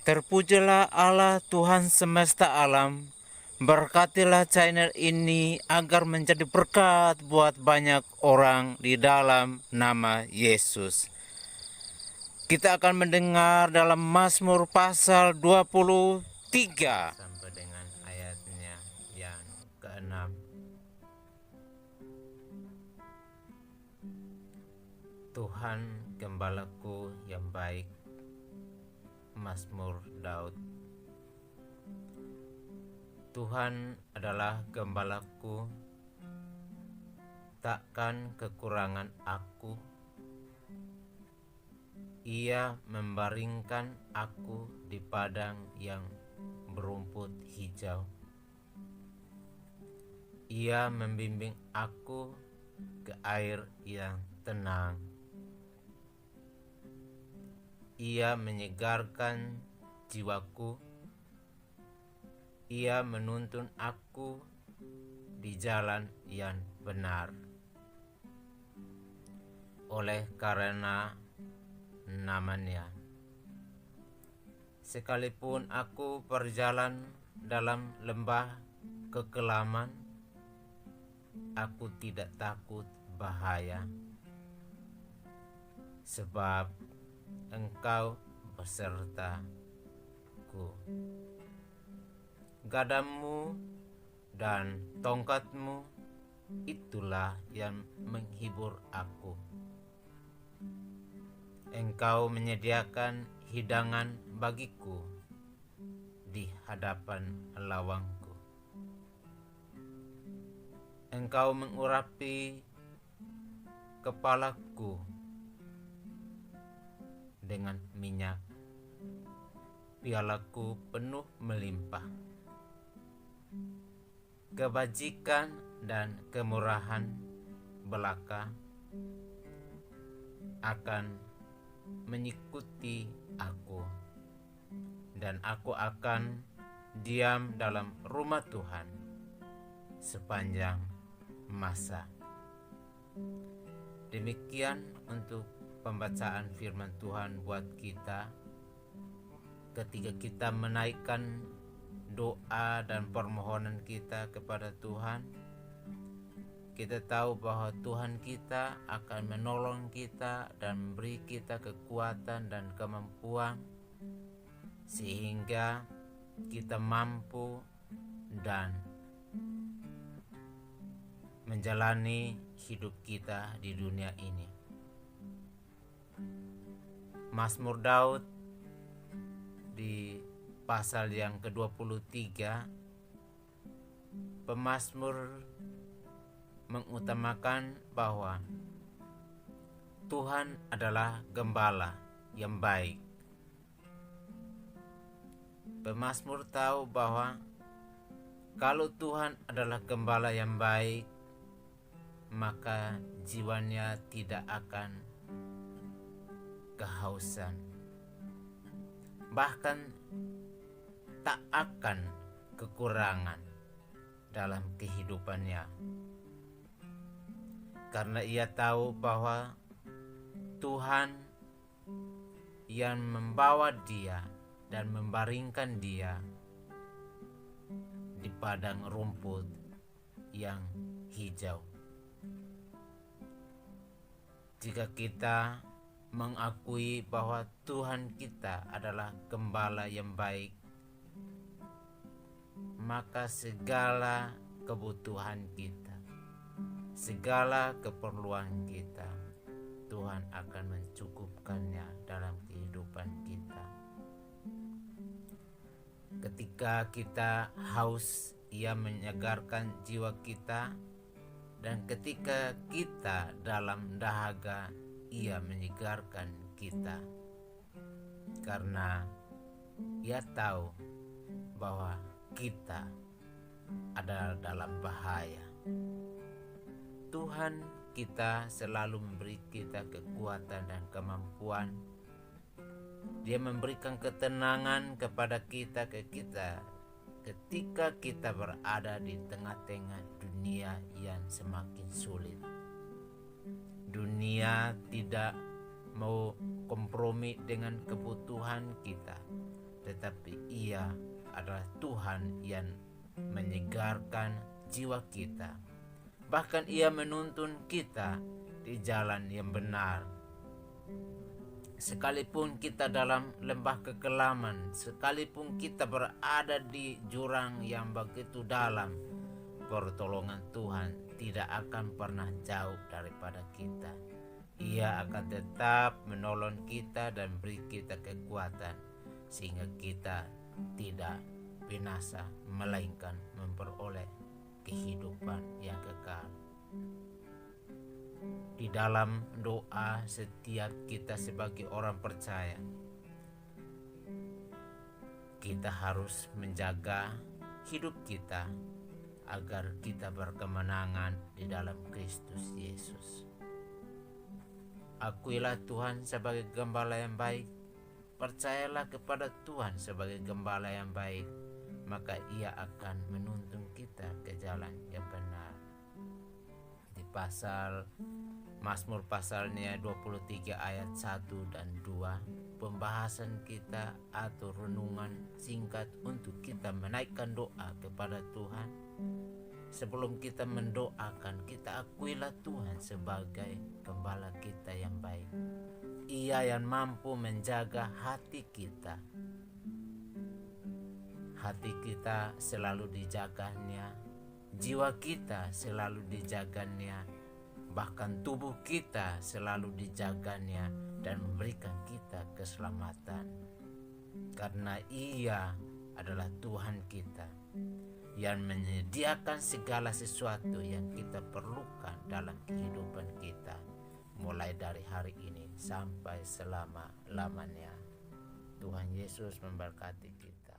Terpujilah Allah Tuhan semesta alam. Berkatilah channel ini agar menjadi berkat buat banyak orang di dalam nama Yesus. Kita akan mendengar dalam Mazmur pasal 23 sampai dengan ayatnya yang ke-6. Tuhan gembalaku yang baik. Mazmur Daud. Tuhan adalah gembalaku, takkan kekurangan aku. Ia membaringkan aku di padang yang berumput hijau. Ia membimbing aku ke air yang tenang. Ia menyegarkan jiwaku. Ia menuntun aku di jalan yang benar oleh karena namanya. Sekalipun aku berjalan dalam lembah kekelaman, aku tidak takut bahaya, sebab Engkau besertaku. Gadamu dan tongkatmu itulah yang menghibur aku. Engkau menyediakan hidangan bagiku di hadapan lawangku. Engkau mengurapi kepalaku dengan minyak, pialaku penuh melimpah. Kebajikan dan kemurahan belaka akan mengikuti aku, dan aku akan diam dalam rumah Tuhan sepanjang masa. Demikian untuk pembacaan firman Tuhan buat kita. Ketika kita menaikkan doa dan permohonan kita kepada Tuhan, kita tahu bahwa Tuhan kita akan menolong kita dan memberi kita kekuatan dan kemampuan sehingga kita mampu dan menjalani hidup kita di dunia ini. Mazmur Daud di pasal yang ke-23, pemazmur mengutamakan bahwa Tuhan adalah gembala yang baik. Pemazmur tahu bahwa kalau Tuhan adalah gembala yang baik, maka jiwanya tidak akan kehausan, bahkan tak akan kekurangan dalam kehidupannya, karena ia tahu bahwa Tuhan yang membawa dia dan membaringkan dia di padang rumput yang hijau. Jika kita mengakui bahwa Tuhan kita adalah gembala yang baik, maka segala kebutuhan kita, segala keperluan kita, Tuhan akan mencukupkannya dalam kehidupan kita. Ketika kita haus, Ia menyegarkan jiwa kita, dan ketika kita dalam dahaga, Ia menyegarkan kita, karena Ia tahu bahwa kita ada dalam bahaya. Tuhan kita selalu memberi kita kekuatan dan kemampuan. Dia memberikan ketenangan kepada kita ketika kita berada di tengah-tengah dunia yang semakin sulit. Dunia tidak mau kompromi dengan kebutuhan kita. tetapi Ia adalah Tuhan yang menyegarkan jiwa kita. Bahkan Ia menuntun kita di jalan yang benar. Sekalipun kita dalam lembah kekelaman, sekalipun kita berada di jurang yang begitu dalam, pertolongan Tuhan tidak akan pernah jauh daripada kita. Ia akan tetap menolong kita dan beri kita kekuatan sehingga kita tidak binasa, melainkan memperoleh kehidupan yang kekal. Di dalam doa setiap kita sebagai orang percaya, kita harus menjaga hidup kita agar kita berkemenangan di dalam Kristus Yesus. Akuilah Tuhan sebagai gembala yang baik, percayalah kepada Tuhan sebagai gembala yang baik, maka Ia akan menuntun kita ke jalan yang benar. Di Mazmur pasalnya 23 ayat 1 dan 2, pembahasan kita atau renungan singkat untuk kita menaikkan doa kepada Tuhan. Sebelum kita mendoakan, kita akuilah Tuhan sebagai gembala kita yang baik. Ia yang mampu menjaga hati kita. Hati kita selalu dijaganya, jiwa kita selalu dijaganya, bahkan tubuh kita selalu dijaganya dan memberikan kita keselamatan. Karena Ia adalah Tuhan kita yang menyediakan segala sesuatu yang kita perlukan dalam kehidupan kita, mulai dari hari ini sampai selama-lamanya. Tuhan Yesus memberkati kita.